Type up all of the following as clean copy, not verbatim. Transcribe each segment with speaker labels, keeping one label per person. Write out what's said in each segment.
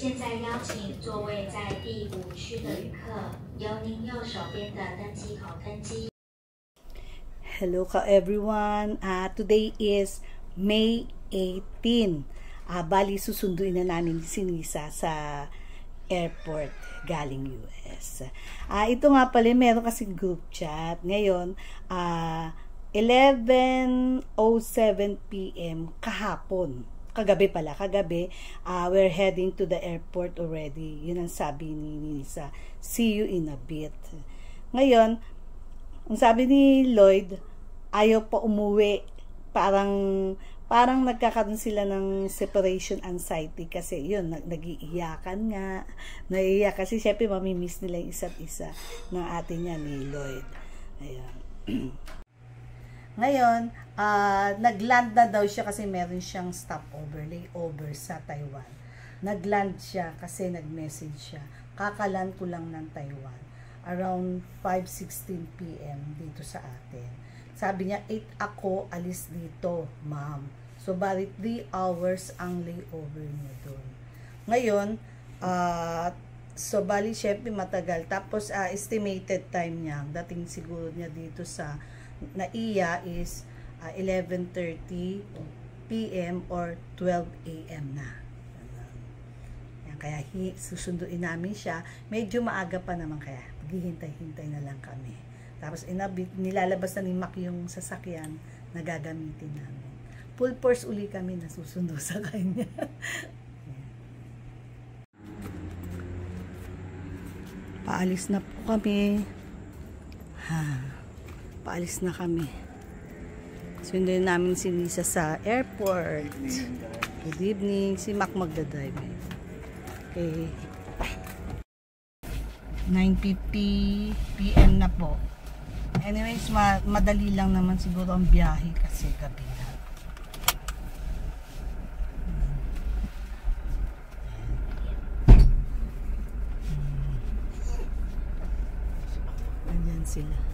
Speaker 1: 现在邀请座位在第5区的旅客，由您右手边的登机口登机。
Speaker 2: Hello ka everyone. Today is May 18. Bali susunduin na namin si Nisa sa airport galing US. Ito nga pala, meron kasi group chat. Ngayon, 11:07 PM kahapon. Kagabi, we're heading to the airport already. Yun ang sabi ni Nisa. See you in a bit. Ngayon, ang sabi ni Lloyd, ayaw pa umuwi. Parang nagkakaroon sila ng separation anxiety kasi yun, nag-iiyakan nga. Naiiyak kasi syempre mamimiss nila yung isa't isa ng ate niya ni Lloyd. Ayan. Ngayon, nagland na daw siya kasi meron siyang layover sa Taiwan. Nagland siya kasi nag-message siya. Kakaland ko lang ng Taiwan. Around 5:16 PM dito sa atin. Sabi niya, 8 ako alis dito, ma'am. So, bali 3 hours ang layover niya doon. Ngayon, so bali syempre matagal. Tapos, estimated time niya, dating siguro niya dito sa Naiya is 11:30 PM or 12 AM na. Yan, kaya susunduin namin siya. Medyo maaga pa naman kaya maghihintay-hintay na lang kami. Tapos nilalabas na ni Mac yung sasakyan na gagamitin namin. Full force uli kami na susundo sa kanya. Paalis na po kami. Paalis na kami. Sunduin namin si Lisa sa airport. Good evening. Si Mac magdadrive. Okay. 9:50 PM na po. Anyways, madali lang naman siguro ang biyahe kasi gabi na. Andyan sila.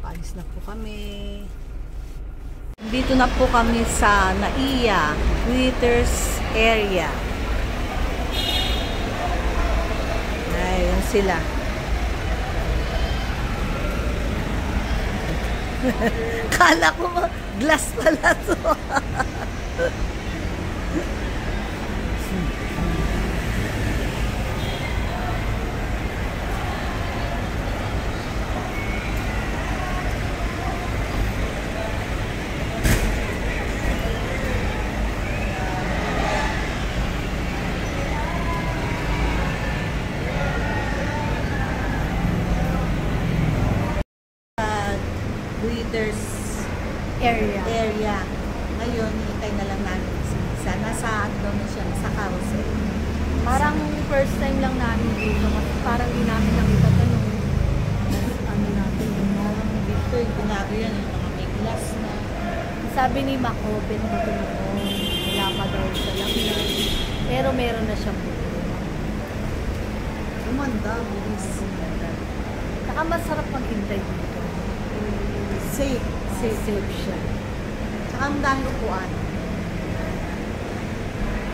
Speaker 2: Paalis na po kami. Dito na po kami sa Naiya Greeters area. Ayun sila. Kala ko glass pala to. Greeters area. Ngayon, hintay na lang namin si Lisa. Nasa daw na siya, sa carousel.
Speaker 3: Parang first time lang namin dito. Parang hindi namin nakita ito nung ano natin.
Speaker 2: Dito, kunwari yan, yung mga may glass na.
Speaker 3: Sabi ni Mac, open ba ito noon? Wala pa daw siya lang yan. Pero meron na siyang buto.
Speaker 2: Umanda, bilis.
Speaker 3: Saka masarap maghintay dito.
Speaker 2: Safe siya. Saka ang dami upuan.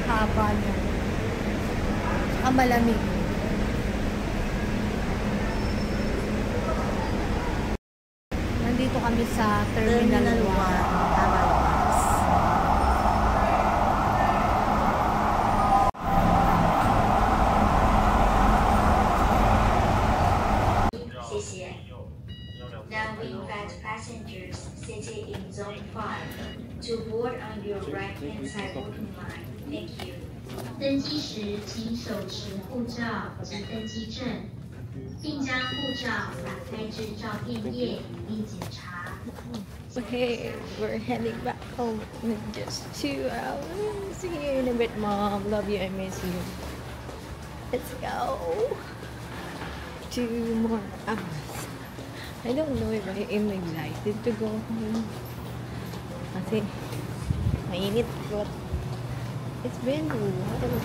Speaker 3: Haba niya. Saka malamig. Nandito kami sa Terminal 1.
Speaker 1: Now we invite passengers sitting in Zone 5 to board on your right-hand side booking line. Thank you. 登机时，请手持护照及登机证，并将护照打开至照片页并检查。
Speaker 3: Okay, we're heading back home in just 2 hours. See you in a bit, Mom. Love you, I miss you. Let's go. 2 more hours. I don't know if I am excited to go home. Kasi mainit ko. It's been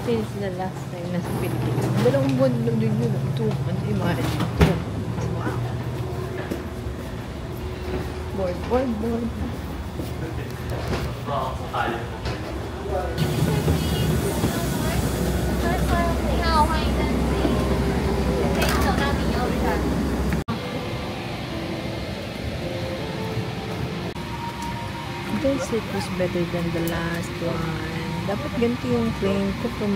Speaker 3: since the last time nasa Pilipinas. Dalawang buwan lang din yun. 2 months. Imagine. 2 months. Wow. Board. This it was better than the last one. Dapat ganito yung plane ko from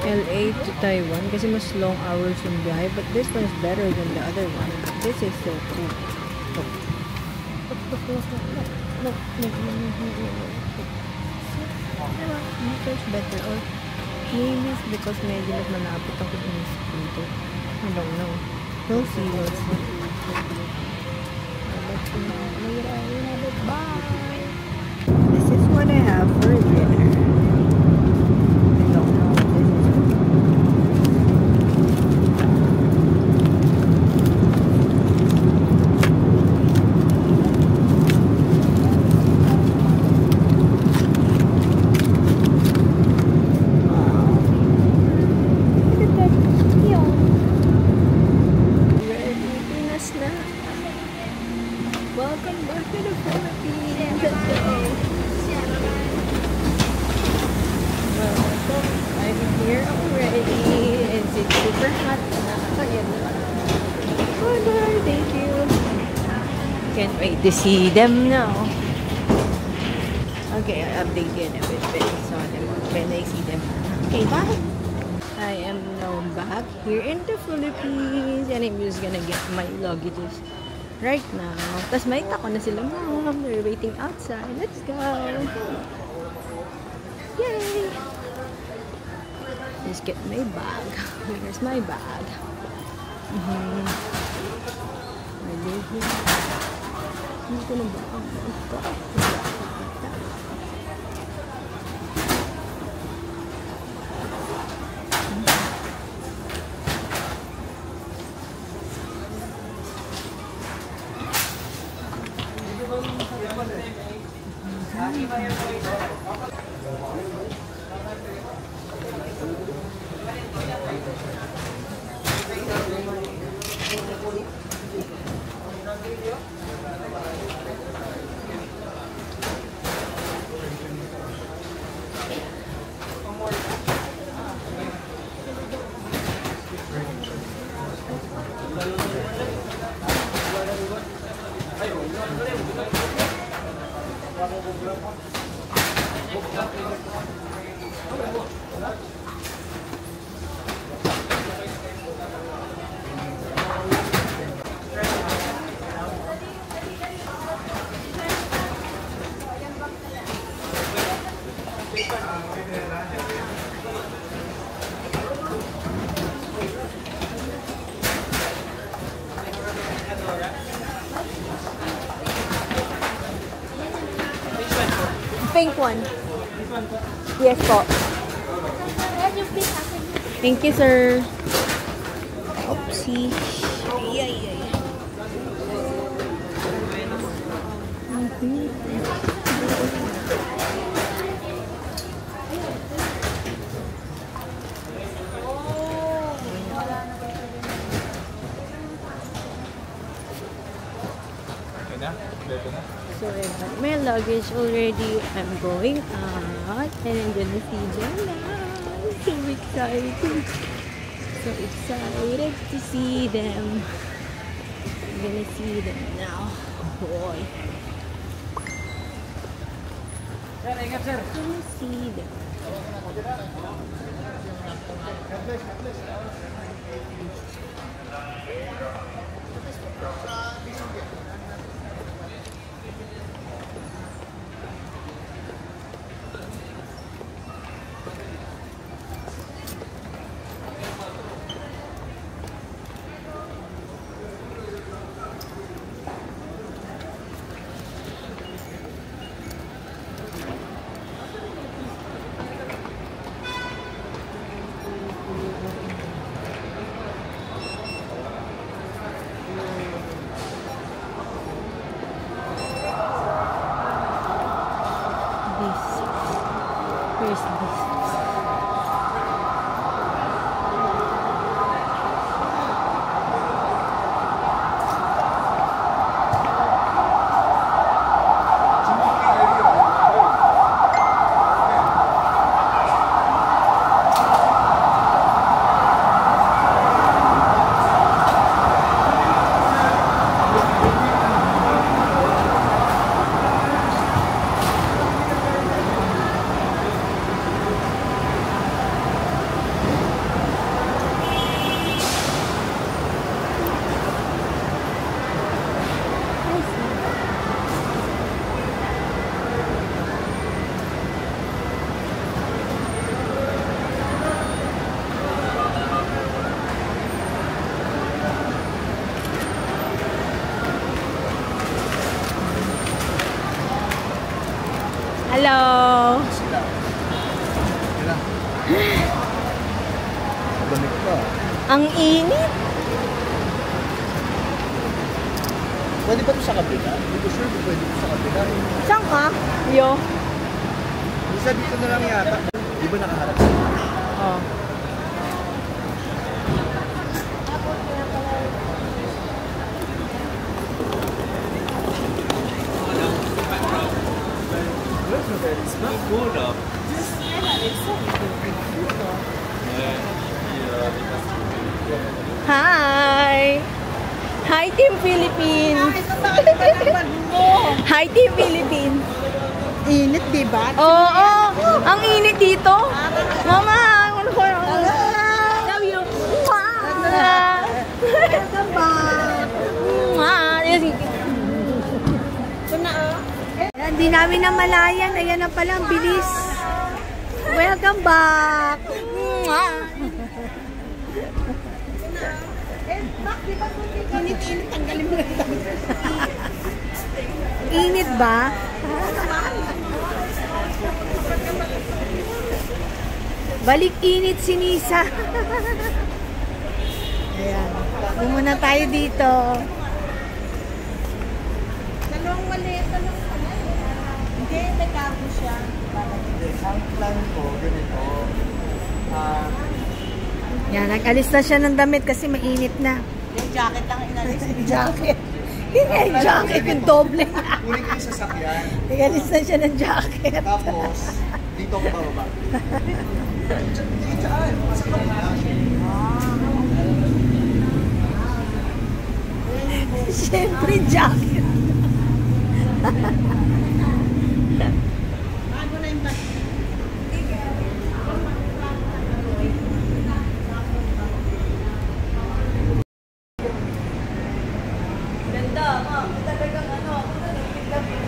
Speaker 3: LA to Taiwan kasi mas long hours yung biyahe, but this one is better than the other one. This is so cool. Look. This is better, or maybe it's because medyo mas malapit ako dun sa dito. I don't know. We'll see. Bye! This is what I have for dinner. I don't know what this is. Welcome back to the Philippines. Welcome. I'm here already. And it's super hot. Bye-bye. Thank you. Can't wait to see them now. Okay, I'll update you in a bit when I saw them. When I see them. Okay, bye. I am now back here in the Philippines. And I'm just gonna get my luggages right now. Tapos makita ko na sila, Mom. They're waiting outside. Let's go. Yay! Just get my bag. Where's my bag? I live here. Hindi ko na ba ang bag ko? Pink one. Yes po. Thank you, sir. Oopsie. Ay. So I got my luggage already. I'm going out and I'm gonna see them now. So excited. So excited to see them. I'm gonna see them now. Boy. I'm gonna see them. Where's this? Hello!
Speaker 4: Lamig pa.
Speaker 3: Ang init!
Speaker 4: Pwede ba ito sa kabila? Hindi ko sure kung pwede ito sa kabila.
Speaker 3: Saan ka? Yo?
Speaker 4: Isa dito na lang yata. Di ba nakaharap?
Speaker 3: Oh.
Speaker 4: It's not good up.
Speaker 3: Hi! Hi, Team Philippines! Hi, Team Philippines!
Speaker 2: Init, di ba?
Speaker 3: Oo! Ang init dito! Mama! Ano ko? Love you! Hindi namin namalayan. Ayan na pala, ang bilis. Welcome back!
Speaker 2: Init-init, tanggalin mo lang.
Speaker 3: Init ba? Balik init si Nisa. Ayan. Muna tayo dito.
Speaker 2: Dalawang mali. Hindi, may kapo siya.
Speaker 4: Ang plan ko, ganito.
Speaker 3: Yan, nag-alis na siya ng damit kasi mainit na.
Speaker 2: Yung jacket lang inalis.
Speaker 3: Jacket. Hindi yung jacket, yung doble.
Speaker 4: Kunin ko yung sasakyan.
Speaker 3: Nag-alis na siya ng jacket.
Speaker 4: Tapos, dito ako bababa. Diyan, sa kabila.
Speaker 3: Siyempre, jacket.
Speaker 2: Bago na yung bag.
Speaker 3: Ganda, ma. Talagang ano,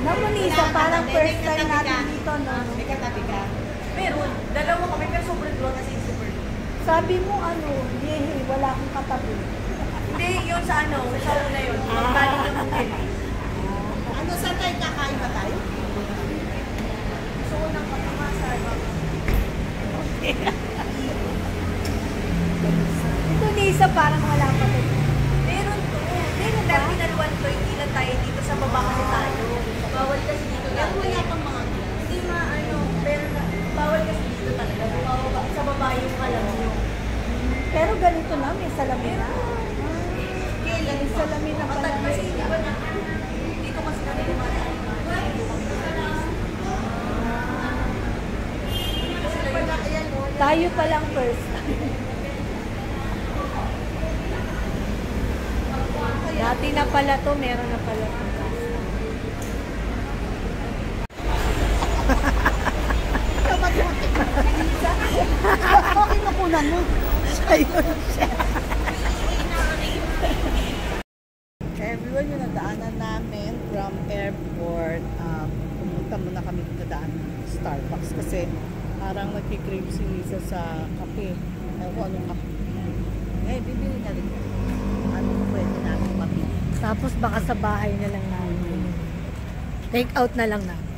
Speaker 3: naman Nisa, parang first time natin dito, no?
Speaker 2: May katabi ka.
Speaker 5: Meron. Dalawa kami pero sobrang low kasi super low.
Speaker 3: Sabi mo ano, yehe, wala akong katabi.
Speaker 5: Hindi, yun sa ano, sa una yun. Galing ng hotel.
Speaker 2: Ano, saan tayo kakain ba tayo?
Speaker 5: So, unang pagkamasar.
Speaker 3: Ito Nisa, parang wala pa to.
Speaker 5: Meron to. Meron terminal 1 to. Hindi lang tayo dito sa baba kasi tayo. Bawal kasi dito
Speaker 2: Pero
Speaker 5: lang.
Speaker 2: wala pang mga
Speaker 5: Hindi ano, pero bawal kasi dito talaga. Sa baba yung alam nyo.
Speaker 3: Pero ganito na, may salamin na.
Speaker 5: Kailan
Speaker 3: May salamin na pala.
Speaker 5: Kasi hindi ba na, dito kasi kami lumayan.
Speaker 3: Tayo pa lang first time. Dati na pala to, meron na pala to.
Speaker 2: Okay, nakunan mo.
Speaker 3: Ayun siya.
Speaker 2: Everyone, yung nadaanan namin from airport, pumunta muna kami dadaan ng Starbucks kasi parang nagkikrave si Lisa sa kape. Ewan ko anong kape. Eh, bibili na rin. Anong pwede namin mapili?
Speaker 3: Tapos baka sa bahay na lang namin. Take out na lang namin.